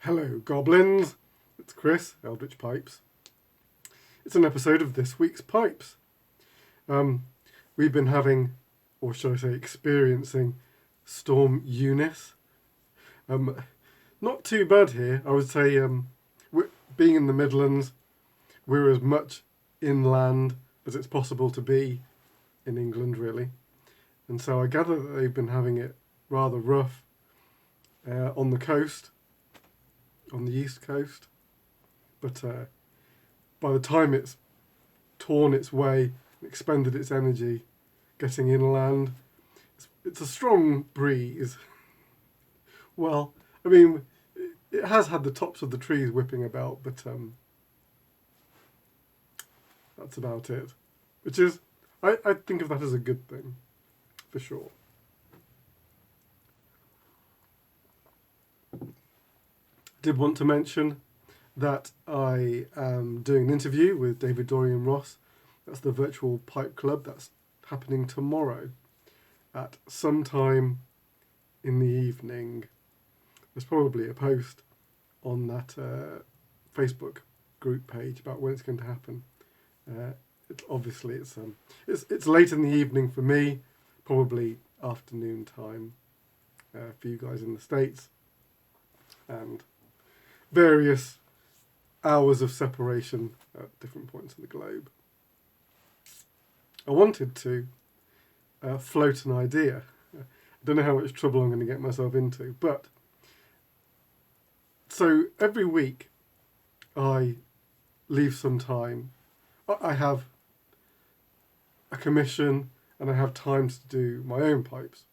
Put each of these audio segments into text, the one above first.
Hello, goblins. It's Chris, Eldritch Pipes. It's an episode of this week's Pipes. We've been having, or should I say, experiencing Storm Eunice. Not too bad here. I would say, being in the Midlands, we're as much inland as it's possible to be in England, really. And so I gather that they've been having it rather rough on the coast. On the east coast, but by the time it's torn its way, expended its energy, getting inland, it's a strong breeze. Well, I mean, it has had the tops of the trees whipping about, but that's about it. Which is, I think of that as a good thing, for sure. Did want to mention that I am doing an interview with David Dorian Ross. That's the virtual pipe club. That's happening tomorrow at some time in the evening. There's probably a post on that Facebook group page about when it's going to happen. It's late in the evening for me, probably afternoon time for you guys in the States, and various hours of separation at different points of the globe. I wanted to float an idea. I don't know how much trouble I'm going to get myself into, but so every week I leave some time. I have a commission and I have time to do my own pipes.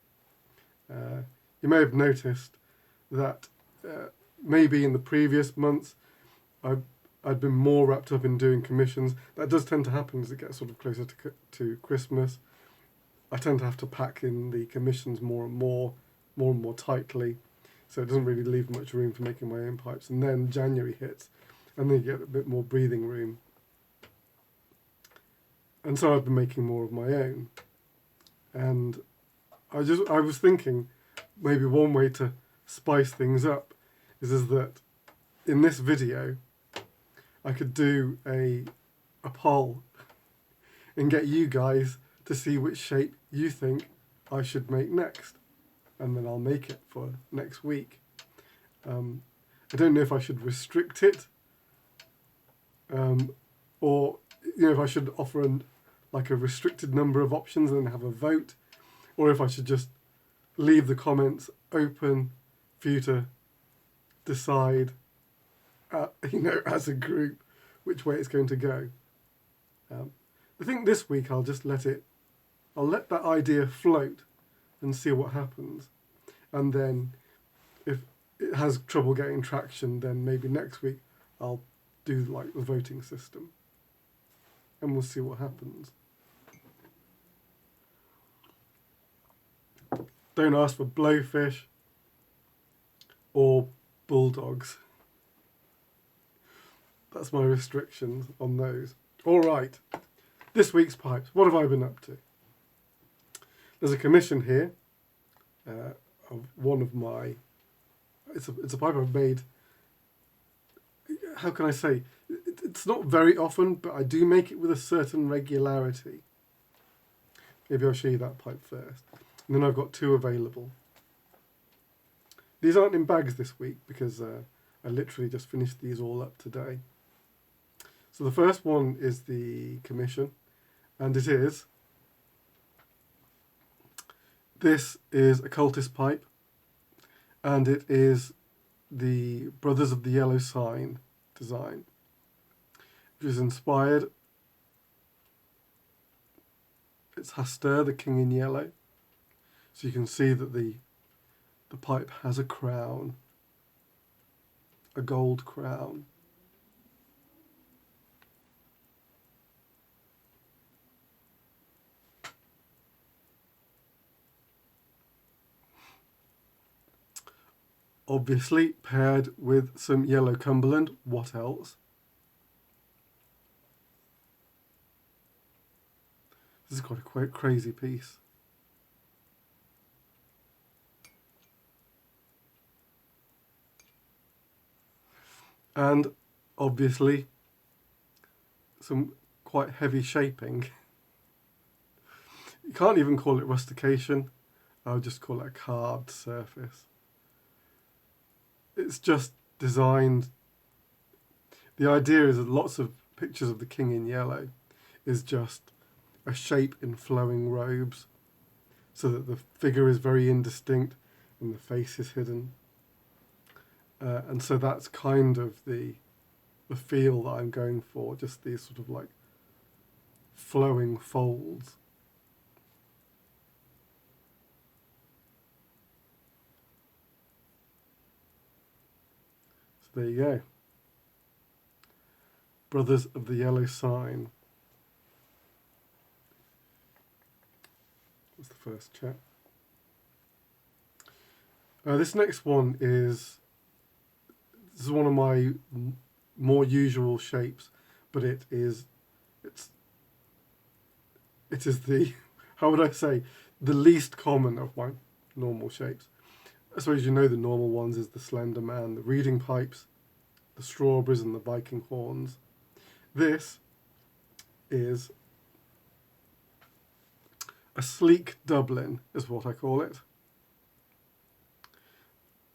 You may have noticed that maybe in the previous months, I'd been more wrapped up in doing commissions. That does tend to happen as it gets sort of closer to Christmas. I tend to have to pack in the commissions more and more tightly, so it doesn't really leave much room for making my own pipes. And then January hits, and then you get a bit more breathing room. And so I've been making more of my own. And I was thinking maybe one way to spice things up is that in this video I could do a poll and get you guys to see which shape you think I should make next, and then I'll make it for next week. I don't know if I should restrict it, or if I should offer a restricted number of options and then have a vote, or if I should just leave the comments open for you to decide, as a group, which way it's going to go. I think this week I'll just let that idea float and see what happens. And then if it has trouble getting traction, then maybe next week I'll do the voting system. And we'll see what happens. Don't ask for blowfish or bulldogs. That's my restrictions on those. All right, this week's pipes. What have I been up to? There's a commission here of one of my. It's a pipe I've made. How can I say? It's not very often, but I do make it with a certain regularity. Maybe I'll show you that pipe first, and then I've got two available. These aren't in bags this week because I literally just finished these all up today. So the first one is the commission, and this is a cultist pipe, and it is the Brothers of the Yellow Sign design, which is inspired. It's Hastur, the King in Yellow, so you can see that the pipe has a crown, a gold crown. Obviously paired with some yellow Cumberland. What else? This is quite a crazy piece. And obviously some quite heavy shaping. You can't even call it rustication. I would just call it a carved surface. It's just designed. The idea is that lots of pictures of the king in yellow is just a shape in flowing robes, so that the figure is very indistinct and the face is hidden. And so that's kind of the feel that I'm going for, just these sort of like flowing folds. So there you go. Brothers of the Yellow Sign. That's the first chat. This next one is one of my more usual shapes, but it is the, how would I say, the least common of my normal shapes. I suppose you know the normal ones is the slender man, the reading pipes, the strawberries and the Viking horns. This is a sleek Dublin, is what I call it.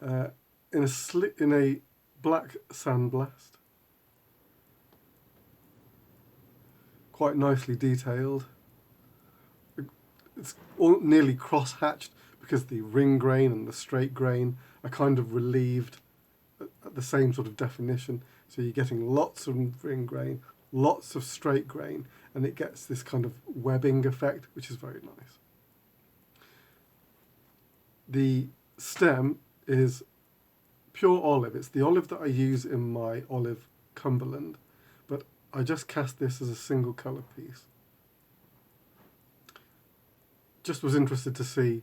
In a black sandblast, quite nicely detailed. It's all nearly cross-hatched because the ring grain and the straight grain are kind of relieved at the same sort of definition. So you're getting lots of ring grain, lots of straight grain, and it gets this kind of webbing effect, which is very nice. The stem is pure olive. It's the olive that I use in my olive Cumberland, but I just cast this as a single colour piece. Just was interested to see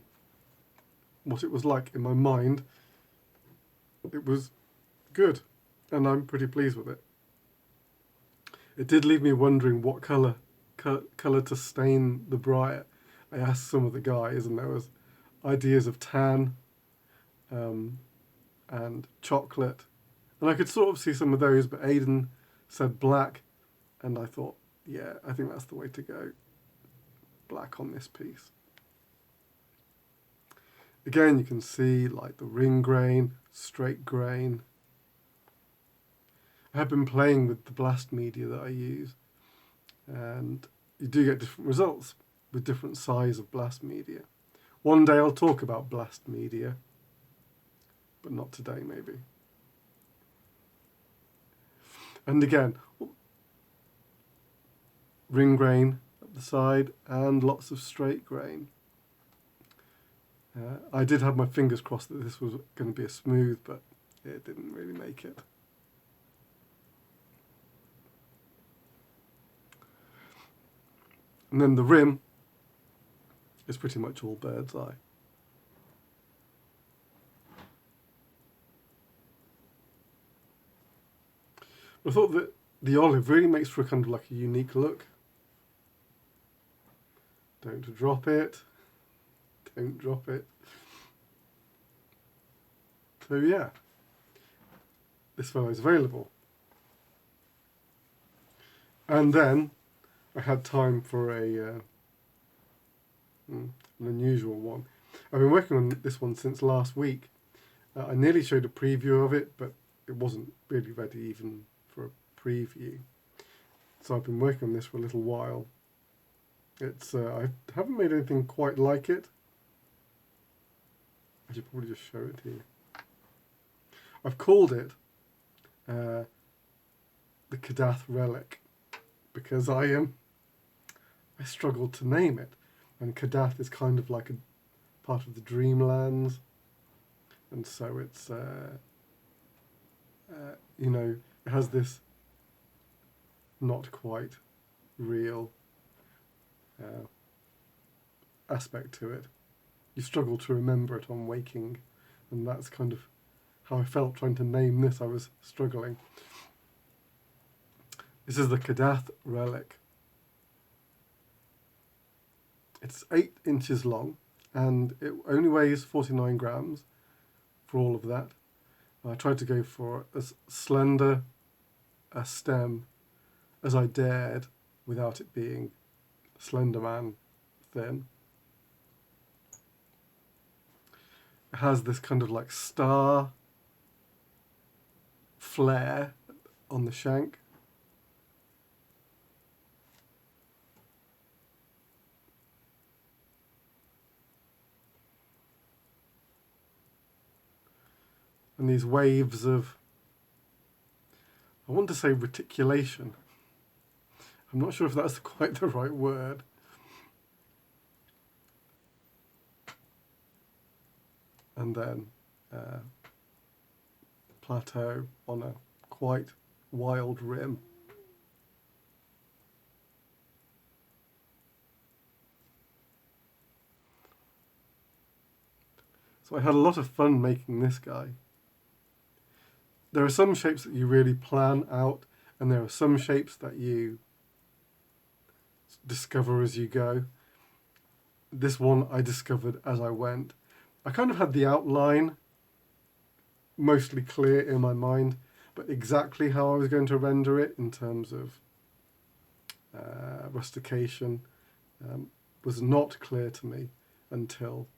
what it was like. In my mind, it was good, and I'm pretty pleased with it. It did leave me wondering what colour to stain the briar. I asked some of the guys, and there was ideas of tan and chocolate, and I could sort of see some of those, but Aidan said black, and I thought, yeah, I think that's the way to go. Black on this piece. Again, you can see like the ring grain, straight grain. I have been playing with the blast media that I use, and you do get different results with different size of blast media. One day I'll talk about blast media, but not today maybe. And again, ring grain up the side and lots of straight grain. I did have my fingers crossed that this was going to be a smooth, but it didn't really make it. And then the rim is pretty much all bird's eye. I thought that the olive really makes for a kind of like a unique look. Don't drop it. Don't drop it. So yeah, this fellow is available. And then I had time for an unusual one. I've been working on this one since last week. I nearly showed a preview of it, but it wasn't really ready even for a preview. So I've been working on this for a little while. It's I haven't made anything quite like it. I should probably just show it to you. I've called it the Kodath Relic because I struggled to name it, and Kodath is kind of like a part of the Dreamlands, and so it's it has this not quite real aspect to it. You struggle to remember it on waking, and that's kind of how I felt trying to name this. I was struggling. This is the Kodath Relic. It's 8 inches long, and it only weighs 49 grams for all of that. I tried to go for as slender a stem as I dared without it being Slender Man thin. It has this kind of like star flare on the shank. And these waves of, I want to say reticulation. I'm not sure if that's quite the right word. And then plateau on a quite wild rim. So I had a lot of fun making this guy. There are some shapes that you really plan out, and there are some shapes that you discover as you go. This one I discovered as I went. I kind of had the outline mostly clear in my mind, but exactly how I was going to render it in terms of rustication was not clear to me until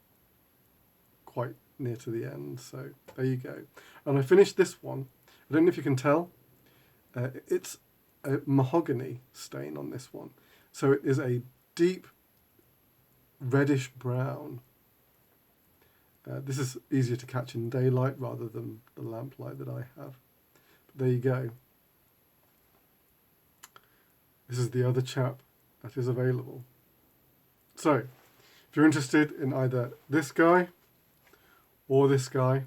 quite near to the end. So there you go. And I finished this one. I don't know if you can tell. It's a mahogany stain on this one. So it is a deep reddish brown. This is easier to catch in daylight rather than the lamplight that I have. But there you go. This is the other chap that is available. So, if you're interested in either this guy or this guy,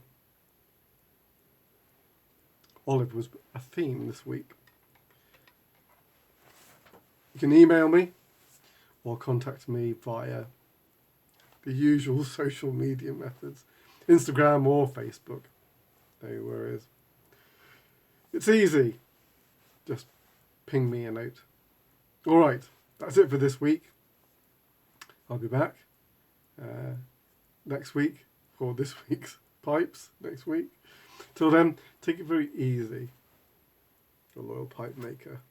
olive was a theme this week. You can email me or contact me via the usual social media methods, Instagram or Facebook. No worries. It's easy. Just ping me a note. All right, that's it for this week. I'll be back next week for this week's pipes next week. Till then, take it very easy. The loyal pipe maker.